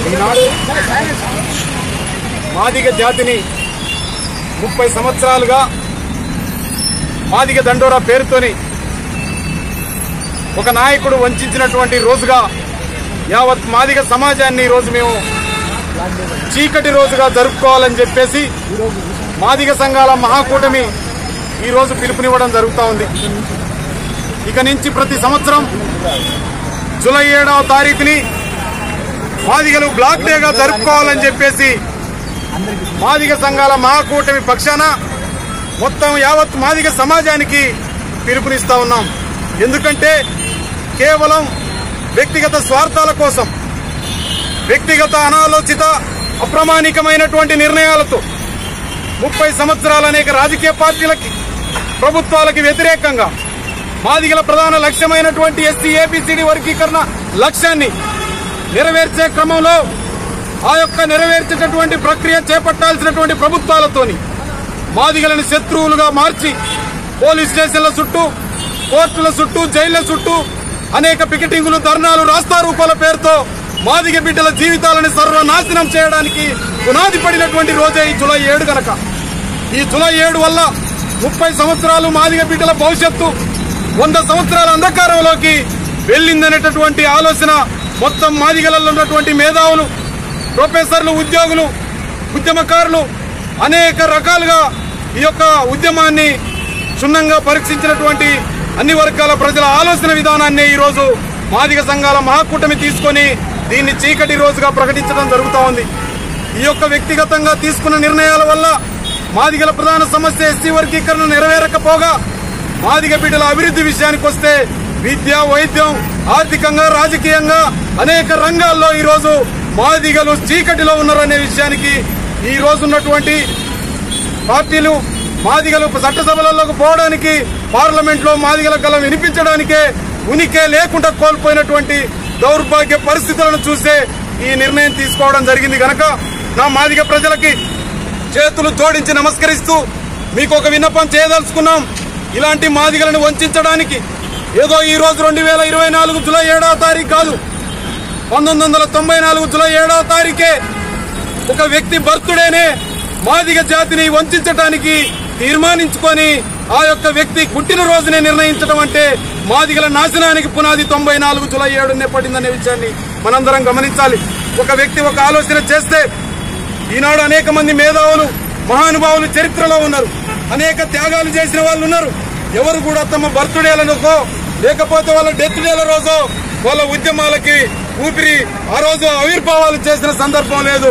ఈనాడు మాదిగ జాతిని 30 సంవత్సరాలుగా మాదిగ దండోరా పేరుతోని ఒక నాయకుడు వంచినటువంటి రోజుగా యావత్ మాదిగ సమాజాన్ని ఈరోజు మేము చీకటి రోజుగా జరుపుకోవాలని చెప్పేసి మాదిగ సంఘాల మహాకూటమి ఈరోజు పిలుపునివ్వడం జరుగుతూ ఉంది. ఇక నుంచి ప్రతి సంవత్సరం జూలై 7వ తారీఖుని మాదిగలు బ్లాక్ డేగా జరుపుకోవాలని చెప్పేసి మాదిగ సంఘాల మహాకూటమి పక్షాన మొత్తం యావత్ మాదిగ సమాజానికి పిలుపునిస్తా ఉన్నాం. ఎందుకంటే కేవలం వ్యక్తిగత స్వార్థాల కోసం, వ్యక్తిగత అనాలోచిత అప్రామాణికమైనటువంటి నిర్ణయాలతో 30 సంవత్సరాల అనేక రాజకీయ పార్టీలకి, ప్రభుత్వాలకి వ్యతిరేకంగా మాదిగల ప్రధాన లక్ష్యమైనటువంటి ఎస్సీ ఏబిసిడి వర్గీకరణ లక్ష్యాన్ని నెరవేర్చే క్రమంలో ఆ యొక్క నెరవేర్చేటటువంటి ప్రక్రియ చేపట్టాల్సినటువంటి ప్రభుత్వాలతోని మాదిగలను శత్రువులుగా మార్చి పోలీస్ స్టేషన్ల చుట్టూ, కోర్టుల చుట్టూ, జైళ్ల చుట్టూ అనేక పికెటింగులు, ధర్నాలు, రాస్తారోకోల పేరుతో మాదిగ బిడ్డల జీవితాలను సర్వనాశనం చేయడానికి పునాది పడినటువంటి రోజే ఈ జూలై 7 గనక ఈ జూలై 7 వల్ల 30 సంవత్సరాలు మాదిగ బిడ్డల భవిష్యత్తు 100 సంవత్సరాల అంధకారంలోకి వెళ్లిందనేటటువంటి ఆలోచన మొత్తం మాదిగలలో ఉన్నటువంటి మేధావులు, ప్రొఫెసర్లు, ఉద్యోగులు, ఉద్యమకారులు అనేక రకాలుగా ఈ యొక్క ఉద్యమాన్ని క్షుణ్ణంగా పరీక్షించినటువంటి అన్ని వర్గాల ప్రజల ఆలోచన విధానాన్ని ఈరోజు మాదిగ సంఘాల మహాకూటమి తీసుకొని దీన్ని చీకటి రోజుగా ప్రకటించడం జరుగుతూ ఉంది. ఈ యొక్క వ్యక్తిగతంగా తీసుకున్న నిర్ణయాల వల్ల మాదిగల ప్రధాన సమస్య ఎస్సీ వర్గీకరణ నెరవేరకపోగా మాదిగ బిడ్డల అభివృద్ధి విషయానికి వస్తే విద్య, వైద్యం, ఆర్థికంగా, రాజకీయంగా అనేక రంగాల్లో ఈరోజు మాదిగలు చీకటిలో ఉన్నారనే విషయానికి ఈ రోజు ఉన్నటువంటి పార్టీలు మాదిగలు చట్టసభలలోకి పోవడానికి, పార్లమెంట్ లో మాదిగల గలం వినిపించడానికే ఉనికే లేకుండా కోల్పోయినటువంటి దౌర్భాగ్య పరిస్థితులను చూసే ఈ నిర్ణయం తీసుకోవడం జరిగింది గనక నా మాదిగ ప్రజలకి చేతులు జోడించి నమస్కరిస్తూ మీకు ఒక విన్నపం చేయదలుచుకున్నాం. ఇలాంటి మాదిగలను వంచడానికి ఏదో ఈ రోజు 2024 జూలై 7వ తారీఖు కాదు, 1994 జూలై 7వ తారీఖే ఒక వ్యక్తి బర్త్డేనే మాదిగ జాతిని వంచడానికి తీర్మానించుకొని ఆ యొక్క వ్యక్తి పుట్టినరోజునే నిర్ణయించడం అంటే మాదిగల నాశనానికి పునాది 94 జూలై 7నే పడిందనే విషయాన్ని మనందరం గమనించాలి. ఒక వ్యక్తి ఒక ఆలోచన చేస్తే ఈనాడు అనేక మంది మేధావులు, మహానుభావులు చరిత్రలో ఉన్నారు, అనేక త్యాగాలు చేసిన వాళ్ళు ఉన్నారు. ఎవరు కూడా తమ బర్త్డేలనుకో లేకపోతే వాళ్ళ డెత్ డేల రోజో వాళ్ళ ఉద్యమాలకి ఊపిరి ఆ రోజు ఆవిర్భావాలు చేసిన సందర్భం లేదు.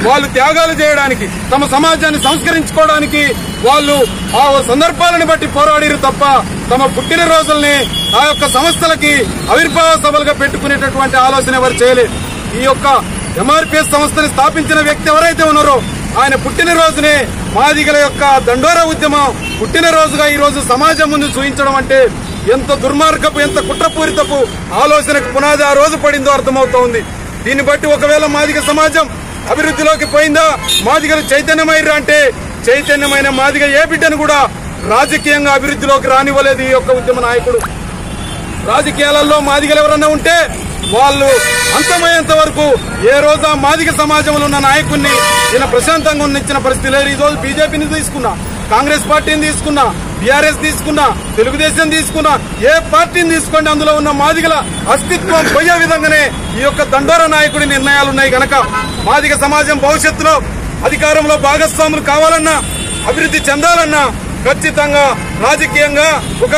వాళ్ళు త్యాగాలు చేయడానికి, తమ సమాజాన్ని సంస్కరించుకోవడానికి వాళ్ళు ఆ సందర్భాలను బట్టి పోరాడిరు తప్ప తమ పుట్టినరోజుల్ని ఆ యొక్క సంస్థలకి ఆవిర్భావ సభలుగా పెట్టుకునేటటువంటి ఆలోచన ఎవరు చేయలేదు. ఈ యొక్క ఎంఆర్పీఎస్ సంస్థని స్థాపించిన వ్యక్తి ఎవరైతే ఉన్నారో ఆయన పుట్టినరోజునే మాదిగల యొక్క దండోరా ఉద్యమం పుట్టినరోజుగా ఈ రోజు సమాజం ముందు చూపించడం అంటే ఎంత దుర్మార్గపు, ఎంత కుట్రపూరితపు ఆలోచనకు పునాది ఆ రోజు పడిందో అర్థమవుతోంది. దీన్ని బట్టి ఒకవేళ మాదిగ సమాజం అభివృద్ధిలోకి పోయిందా, మాదిగలు చైతన్యమైర్రా అంటే చైతన్యమైన మాదిగ ఏ బిడ్డను కూడా రాజకీయంగా అభివృద్ధిలోకి రానివ్వలేదు ఈ యొక్క ఉద్యమ నాయకుడు. రాజకీయాలలో మాదిగలు ఎవరన్నా ఉంటే వాళ్ళు అంతమయ్యేంత వరకు ఏ రోజు ఆ మాదిగ సమాజంలో ఉన్న నాయకుడిని ఈయన ప్రశాంతంగా ఉన్నిచ్చిన పరిస్థితి లేదు. ఈ రోజు బీజేపీని తీసుకున్నా, కాంగ్రెస్ పార్టీని తీసుకున్నా, బీఆర్ఎస్ తీసుకున్నా, తెలుగుదేశం తీసుకున్నా, ఏ పార్టీని తీసుకోండి అందులో ఉన్న మాదిగల అస్తిత్వం పోయే విధంగానే ఈ యొక్క దండోరా నాయకుడి నిర్ణయాలున్నాయి గనక మాదిగ సమాజం భవిష్యత్తులో అధికారంలో భాగస్వాములు కావాలన్నా, అభివృద్ధి చెందాలన్నా ఖచ్చితంగా రాజకీయంగా ఒక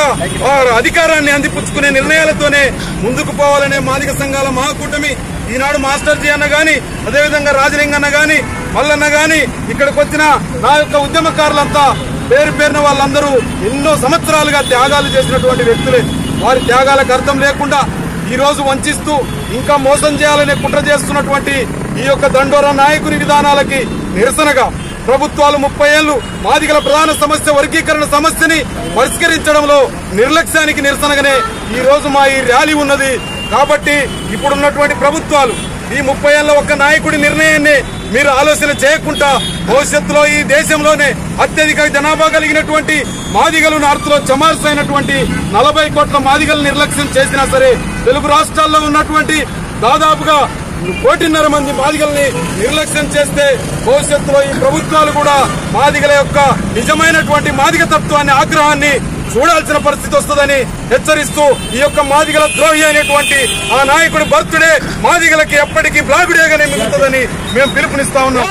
అధికారాన్ని అందిపుచ్చుకునే నిర్ణయాలతోనే ముందుకు పోవాలనే మాదిగ సంఘాల మహాకూటమి ఈనాడు మాస్టర్ జీ అన్న గాని, అదేవిధంగా రాజలింగన్న గాని, మల్లన్న గాని, ఇక్కడికి వచ్చిన నా యొక్క ఉద్యమకారులంతా పేరు పేరున వాళ్ళందరూ ఎన్నో సంవత్సరాలుగా త్యాగాలు చేసినటువంటి వ్యక్తులే. వారి త్యాగాలకు అర్థం లేకుండా ఈ రోజు వంచిస్తూ ఇంకా మోసం చేయాలనే కుట్ర చేస్తున్నటువంటి ఈ యొక్క దండోరా నాయకుని విధానాలకి నిరసనగా ప్రభుత్వాలు 30 ఏళ్లు మాదిగల ప్రధాన సమస్య వర్గీకరణ సమస్యని పరిష్కరించడంలో నిర్లక్ష్యానికి నిరసనగానే ఈ రోజు మా ఈ ర్యాలీ ఉన్నది. కాబట్టి ఇప్పుడున్నటువంటి ప్రభుత్వాలు ఈ 30 ఏళ్ల ఒక్క నాయకుడి నిర్ణయాన్ని మీరు ఆలోచన చేయకుండా భవిష్యత్తులో ఈ దేశంలోనే అత్యధిక జనాభా కలిగినటువంటి మాదిగలు నార్త్లో చమార్సైనటువంటి 40 కోట్ల మాదిగలు నిర్లక్ష్యం చేసినా సరే తెలుగు రాష్ట్రాల్లో ఉన్నటువంటి దాదాపుగా 1.5 మంది మాదిగల్ని నిర్లక్ష్యం చేస్తే భవిష్యత్తులో ఈ ప్రభుత్వాలు కూడా మాదిగల యొక్క నిజమైనటువంటి మాదిగ తత్వాన్ని, ఆగ్రహాన్ని చూడాల్సిన పరిస్థితి వస్తుందని హెచ్చరిస్తూ ఈ యొక్క మాదిగల ద్రోహి అయినటువంటి ఆ నాయకుడి బర్త్డే మాదిగలకి ఎప్పటికీ బ్లాక్ డేగానే మిగులుతుందని మేము పిలుపునిస్తా ఉన్నాం.